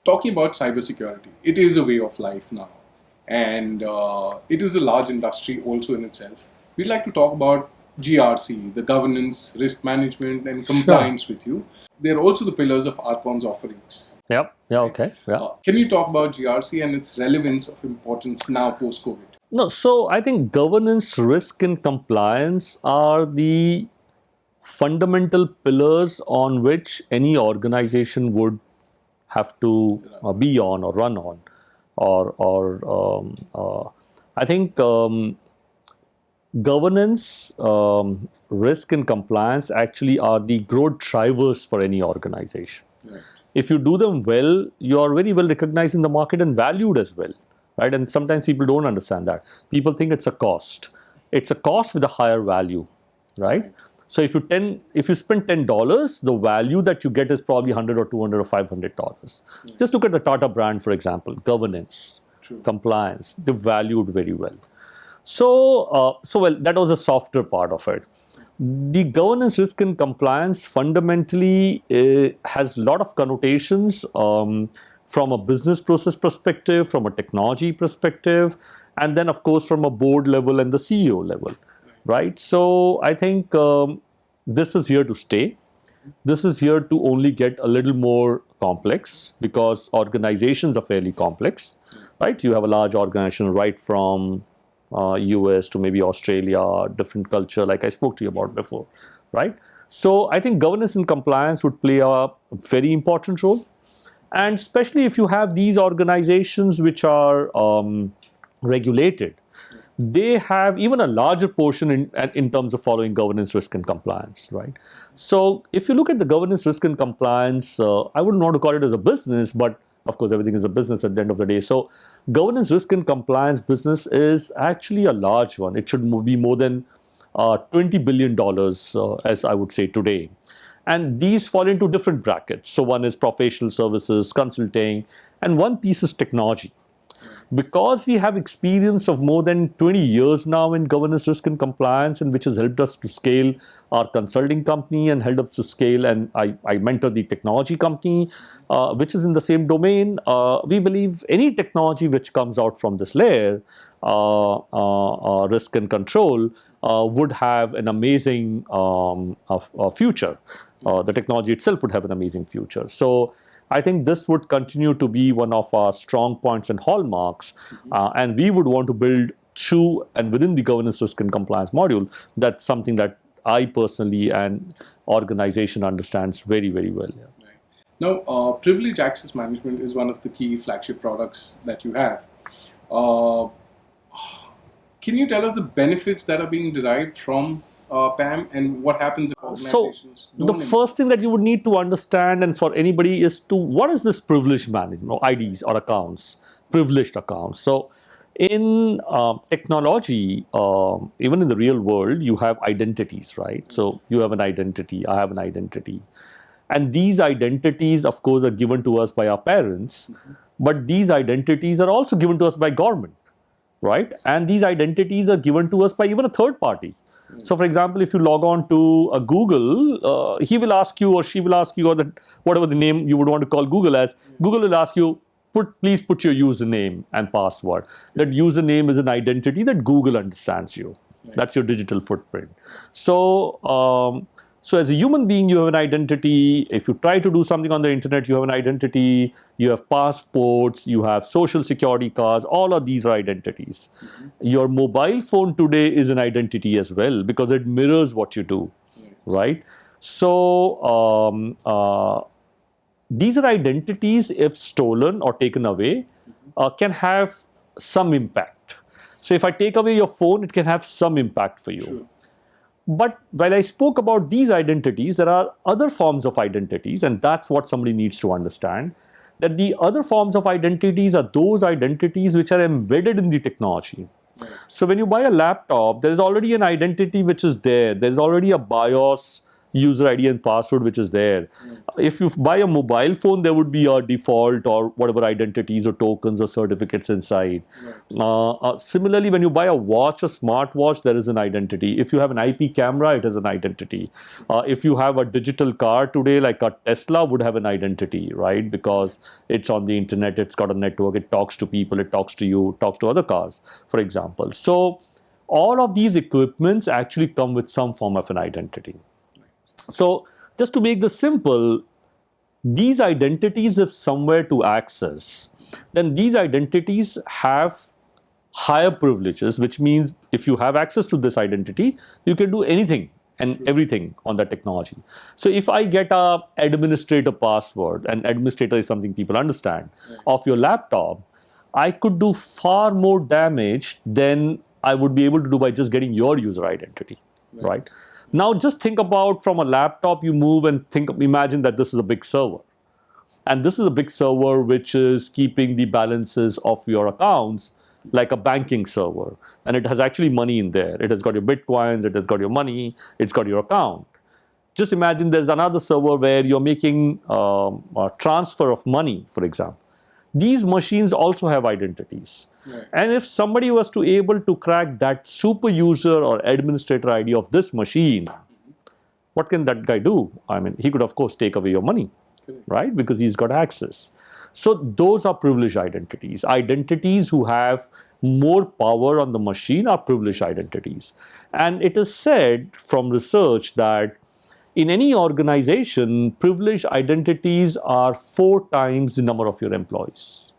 talking about cybersecurity, it is a way of life now, and it is a large industry also in itself. We'd like to talk about GRC, the governance, risk management, and Sure. compliance with you. They're also the pillars of ARCON's offerings. Yep. Yeah. Okay. Yeah. Can you talk about GRC and its relevance of importance now post-COVID? No. So I think governance, risk, and compliance are the fundamental pillars on which any organization would have to be on or run on, or I think governance, risk, and compliance actually are the growth drivers for any organization. Right. If you do them well, you are very well recognized in the market and valued as well, right? And sometimes people don't understand that. People think it's a cost. It's a cost with a higher value, right? So if you spend $10, the value that you get is probably $100 or $200 or $500. Just look at the Tata brand, for example. Governance, compliance, they're valued very well. So well, that was a softer part of it. The governance, risk, and compliance fundamentally has a lot of connotations from a business process perspective, from a technology perspective, and then, of course, from a board level and the CEO level, right? So I think this is here to stay. This is here to only get a little more complex because organizations are fairly complex, right? You have a large organization right from US to maybe Australia, different culture, like I spoke to you about before, right? So I think governance and compliance would play a very important role. And especially if you have these organizations which are regulated, they have even a larger portion in terms of following governance, risk, and compliance, right? So if you look at the governance, risk, and compliance, I wouldn't want to call it as a business, but of course, everything is a business at the end of the day. So governance, risk, and compliance business is actually a large one. It should be more than $20 billion, as I would say today. And these fall into different brackets. So one is professional services, consulting, and one piece is technology. Because we have experience of more than 20 years now in governance, risk, and compliance, and which has helped us to scale our consulting company and helped us to scale, and I mentor the technology company, which is in the same domain. We believe any technology which comes out from this layer, risk and control, would have an amazing future. The technology itself would have an amazing future. So I think this would continue to be one of our strong points and hallmarks, and we would want to build through and within the governance, risk, and compliance module. That's something that I personally and organization understands very, very well. Yeah. Right. Now, privilege access management is one of the key flagship products that you have. Can you tell us the benefits that are being derived from PAM and what happens if organizations don't? The first thing that you would need to understand, and for anybody, is what is this privilege management, or IDs or accounts, privileged accounts. So in technology, even in the real world, you have identities, right? So you have an identity, I have an identity. And these identities, of course, are given to us by our parents, but these identities are also given to us by government, right? And these identities are given to us by even a third party. So, for example, if you log on to a Google, he will ask you or she will ask you, or whatever the name you would want to call Google as, Google will ask you, please put your username and password. That username is an identity that Google understands you. That's your digital footprint. So, so as a human being, you have an identity. If you try to do something on the internet, you have an identity. You have passports, you have social security cards. All of these are identities. Your mobile phone today is an identity as well because it mirrors what you do, right? So these are identities, if stolen or taken away, can have some impact. So if I take away your phone, it can have some impact for you. Sure. But while I spoke about these identities, there are other forms of identities, and that's what somebody needs to understand, that the other forms of identities are those identities which are embedded in the technology. So when you buy a laptop, there is already an identity which is there. There is already a BIOS. user ID and password which is there. If you buy a mobile phone, there would be a default or whatever identities or tokens or certificates inside. Similarly, when you buy a watch, a smartwatch, there is an identity. If you have an IP camera, it has an identity. If you have a digital car today, like a Tesla would have an identity, right? Because it's on the internet, it's got a network, it talks to people, it talks to you, talks to other cars, for example. So all of these equipments actually come with some form of an identity. So just to make this simple, these identities, if somewhere to access, then these identities have higher privileges, which means if you have access to this identity, you can do anything and everything on that technology. So if I get a administrator password, and administrator is something people understand, of your laptop, I could do far more damage than I would be able to do by just getting your user identity, right? Now just think about, from a laptop you move and imagine that this is a big server. And this is a big server which is keeping the balances of your accounts like a banking server. And it has actually money in there. It has got your bitcoins, it has got your money, it's got your account. Just imagine there's another server where you're making a transfer of money, for example. These machines also have identities. And if somebody was to able to crack that super user or administrator ID of this machine, what can that guy do? I mean, he could, of course, take away your money, right? Because he's got access. So those are privileged identities. Identities who have more power on the machine are privileged identities. And it is said from research that in any organization, privileged identities are 4 times the number of your employees.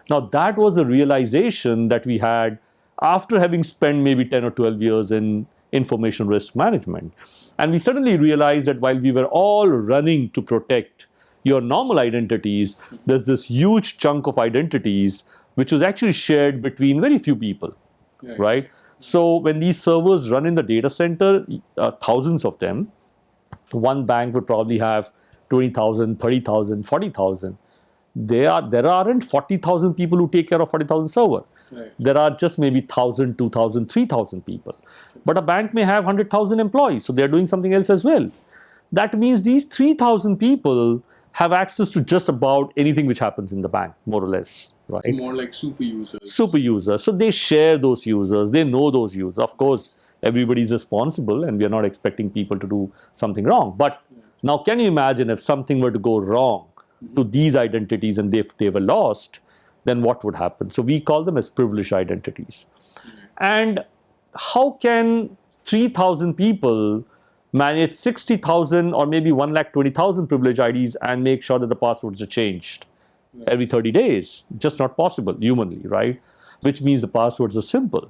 Now, that was a realization that we had after having spent maybe 10 or 12 years in information risk management. And we suddenly realized that while we were all running to protect your normal identities, there's this huge chunk of identities which was actually shared between very few people, right? So when these servers run in the data center, thousands of them, one bank would probably have 20,000, 30,000, 40,000. There aren't 40,000 people who take care of 40,000 server. There are just maybe 1,000, 2,000, 3,000 people. But a bank may have 100,000 employees, so they're doing something else as well. That means these 3,000 people have access to just about anything which happens in the bank, more or less, right? So more like super users. Super users. So they share those users, they know those users. Of course, everybody's responsible and we are not expecting people to do something wrong. But now can you imagine if something were to go wrong to these identities and if they were lost, then what would happen? So we call them as privileged identities. And how can 3,000 people manage 60,000 or maybe 120,000 privileged IDs and make sure that the passwords are changed every 30 days? Just not possible humanly, right? Which means the passwords are simple.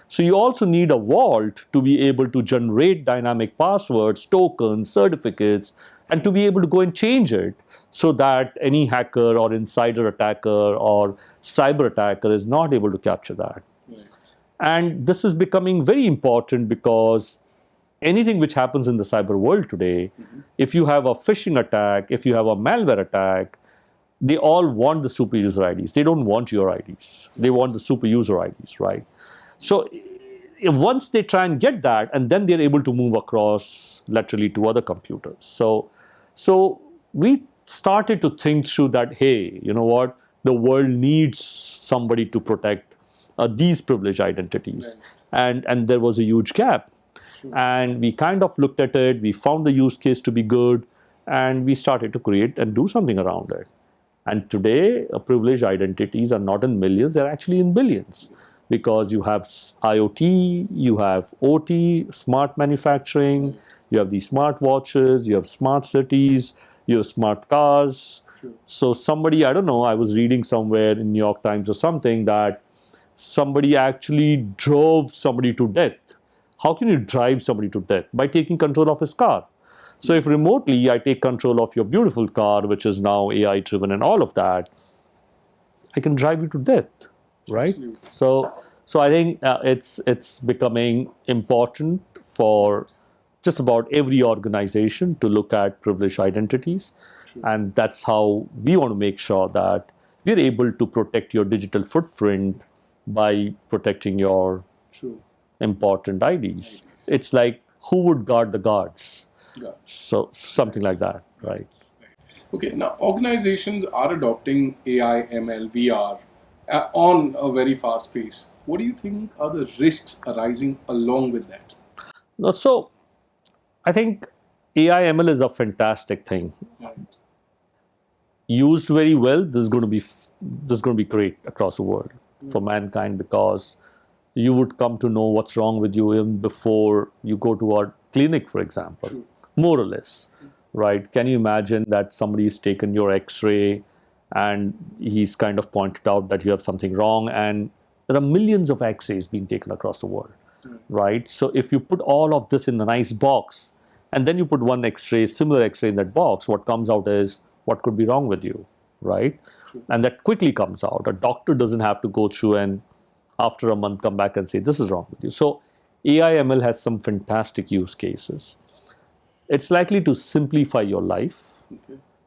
So you also need a vault to be able to generate dynamic passwords, tokens, certificates, and to be able to go and change it so that any hacker or insider attacker or cyber attacker is not able to capture that. And this is becoming very important because anything which happens in the cyber world today, if you have a phishing attack, if you have a malware attack, they all want the super user IDs. They don't want your IDs. They want the super user IDs, right? So once they try and get that, and then they're able to move across laterally to other computers. So we started to think through that, hey, you know what? The world needs somebody to protect these privileged identities. And there was a huge gap. And we kind of looked at it, we found the use case to be good, and we started to create and do something around it. And today, privileged identities are not in millions, they're actually in billions. Because you have IoT, you have OT, smart manufacturing, you have these smart watches, you have smart cities, you have smart cars. So somebody, I don't know, I was reading somewhere in New York Times or something that somebody actually drove somebody to death. How can you drive somebody to death? By taking control of his car. So if remotely I take control of your beautiful car, which is now AI driven and all of that, I can drive you to death, right? Absolutely. So I think it's becoming important for just about every organization to look at privileged identities. And that's how we want to make sure that we're able to protect your digital footprint by protecting your important IDs. It's like, who would guard the guards? Yeah. So something like that, right? Okay, now organizations are adopting AI, ML, VR on a very fast pace. What do you think are the risks arising along with that? No, so I think AI ML is a fantastic thing. Right. Used very well, this is going to be great across the world for mankind, because you would come to know what's wrong with you even before you go to a clinic, for example, True. more or less, right? Can you imagine that somebody's taken your X-ray and he's kind of pointed out that you have something wrong, and there are millions of X-rays being taken across the world, right? So if you put all of this in a nice box and then you put one X-ray, similar X-ray in that box, what comes out is what could be wrong with you, right? And that quickly comes out. A doctor doesn't have to go through and after a month come back and say this is wrong with you. So AI ML has some fantastic use cases. It's likely to simplify your life,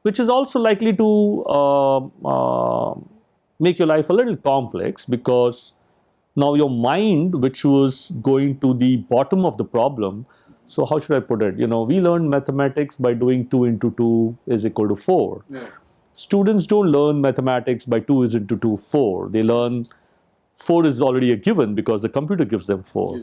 which is also likely to make your life a little complex, because now your mind, which was going to the bottom of the problem, so how should I put it? We learn mathematics by doing 2 into 2 is equal to 4. Yeah. Students don't learn mathematics by 2 is into 2, 4. They learn 4 is already a given because the computer gives them 4.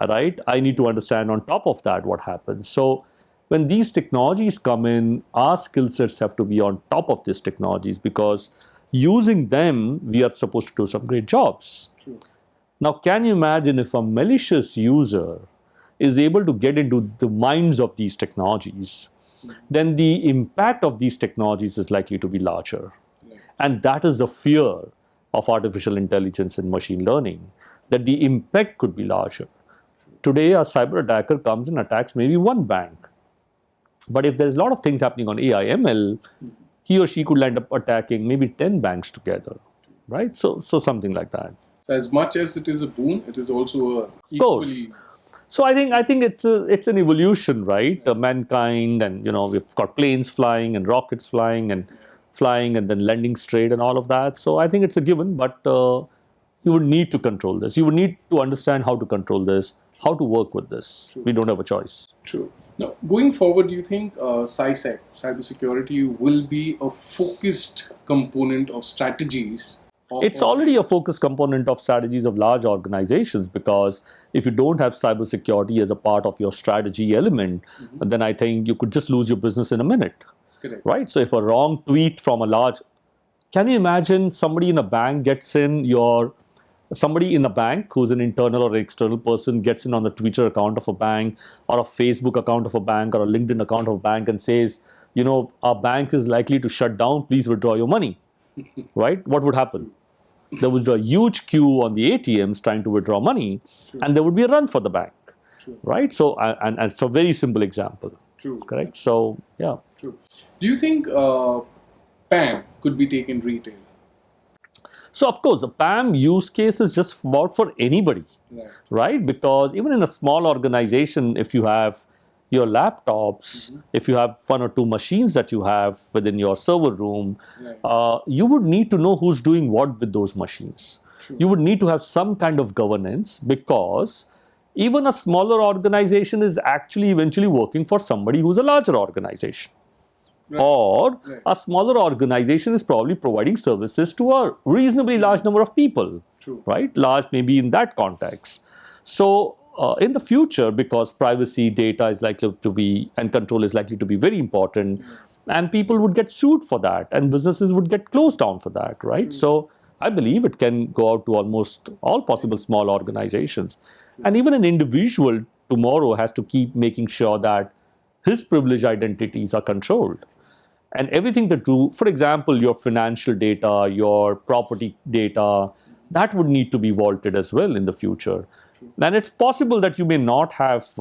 All right? I need to understand on top of that what happens. So when these technologies come in, our skill sets have to be on top of these technologies, because using them, we are supposed to do some great jobs. True. Now, can you imagine if a malicious user is able to get into the minds of these technologies, then the impact of these technologies is likely to be larger. And that is the fear of artificial intelligence and machine learning, that the impact could be larger. Today, a cyber attacker comes and attacks maybe one bank. But if there's a lot of things happening on AI ML, he or she could end up attacking maybe 10 banks together, right? So something like that. So as much as it is a boon, it is also a Of course. So I think it's an evolution, right? Mankind, and we've got planes flying and rockets flying and then landing straight and all of that. So I think it's a given, but you would need to control this. You would need to understand how to control this, how to work with this. True. We don't have a choice. True. Now, going forward, do you think CySec, cybersecurity, will be a focused component of strategies? It's already a focus component of strategies of large organizations, because if you don't have cybersecurity as a part of your strategy element, then I think you could just lose your business in a minute. Correct. Right? So if a wrong tweet from a large, can you imagine somebody in a bank gets in somebody in a bank who's an internal or external person gets in on the Twitter account of a bank, or a Facebook account of a bank, or a LinkedIn account of a bank, and says, our bank is likely to shut down, please withdraw your money. Right? What would happen? There would be a huge queue on the ATMs trying to withdraw money, and there would be a run for the bank. True. Right? So, and it's a very simple example. True. Correct? So, yeah. True. Do you think PAM could be taken retail? So, of course, the PAM use case is just about for anybody, right? Because even in a small organization, if you have your laptops, if you have 1 or 2 machines that you have within your server room, you would need to know who's doing what with those machines. True. You would need to have some kind of governance, because even a smaller organization is actually eventually working for somebody who's a larger organization. Right. Or a smaller organization is probably providing services to a reasonably large number of people. True. Right? Large maybe in that context. So in the future, because privacy, data is likely to be, and control is likely to be very important, and people would get sued for that, and businesses would get closed down for that, right? True. So I believe it can go out to almost all possible small organizations. And even an individual tomorrow has to keep making sure that his privileged identities are controlled. And everything that do, for example, your financial data, your property data, that would need to be vaulted as well in the future. And it's possible that you may not have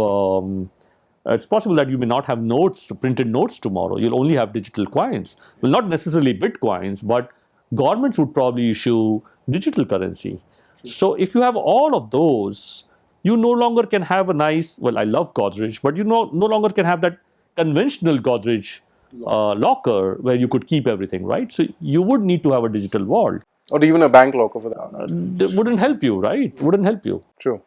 notes, printed notes tomorrow. You'll only have digital coins. Well, not necessarily bitcoins, but governments would probably issue digital currency. So if you have all of those, you no longer can have a nice, well, I love Godrej, but you no longer can have that conventional Godrej locker where you could keep everything, right? So you would need to have a digital vault. Or even a bank locker for that. It wouldn't help you, right? Wouldn't help you. True.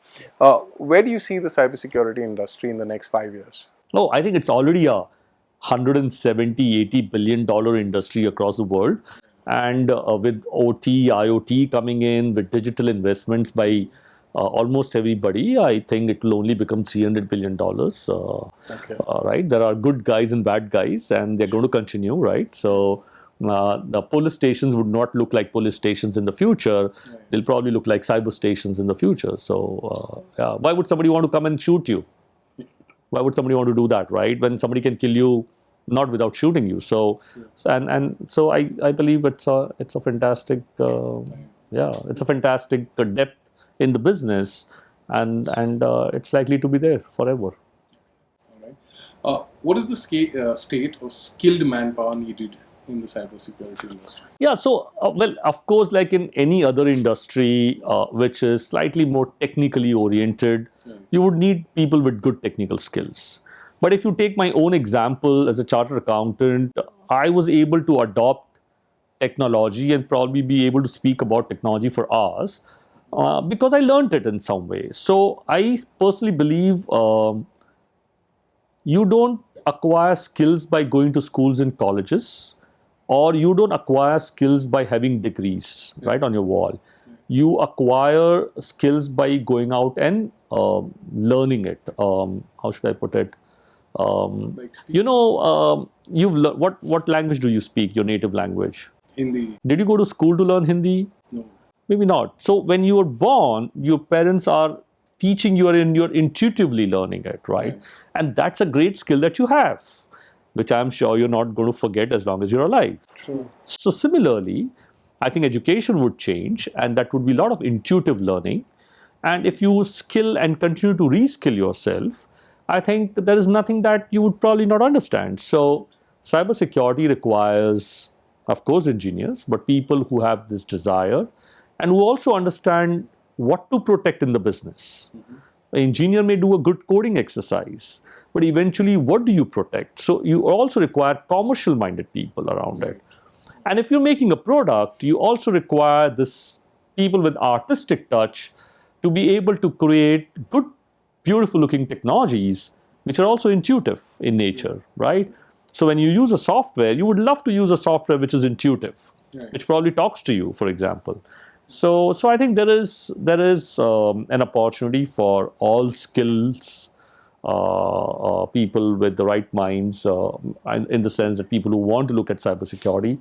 Where do you see the cybersecurity industry in the next 5 years? Oh, I think it's already a 170, $80 billion industry across the world. And with OT, IoT coming in, with digital investments by almost everybody, I think it will only become $300 billion. Right? There are good guys and bad guys, and they're going to continue, right? So the police stations would not look like police stations in the future. They'll probably look like cyber stations in the future. So yeah, why would somebody want to come and shoot you? Why would somebody want to do that, right? When somebody can kill you not without shooting you. So and so I believe it's a fantastic it's a fantastic depth in the business, and it's likely to be there forever. What is the state of skilled manpower needed in the cybersecurity industry? Yeah, so well, of course, like in any other industry which is slightly more technically oriented, you would need people with good technical skills. But if you take my own example as a chartered accountant, I was able to adopt technology and probably be able to speak about technology for hours because I learned it in some way. So I personally believe you don't acquire skills by going to schools and colleges, or you don't acquire skills by having degrees right on your wall. You acquire skills by going out and learning it. How should I put it? What language do you speak? Your native language? Hindi. Did you go to school to learn Hindi? No. Maybe not. So when you were born, your parents are teaching you, and you're intuitively learning it, right? And that's a great skill that you have, which I'm sure you're not going to forget as long as you're alive. True. So similarly, I think education would change, and that would be a lot of intuitive learning. And if you skill and continue to reskill yourself, I think there is nothing that you would probably not understand. So cybersecurity requires, of course, engineers, but people who have this desire and who also understand what to protect in the business. An engineer may do a good coding exercise, but eventually, what do you protect? So you also require commercial-minded people around it. And if you're making a product, you also require this people with artistic touch to be able to create good, beautiful-looking technologies, which are also intuitive in nature, right? So when you use a software, you would love to use a software which is intuitive, which probably talks to you, for example. So I think there is an opportunity for all skills people with the right minds, in the sense that people who want to look at cybersecurity.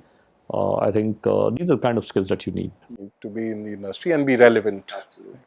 I think these are the kind of skills that you need To be in the industry and be relevant. Absolutely.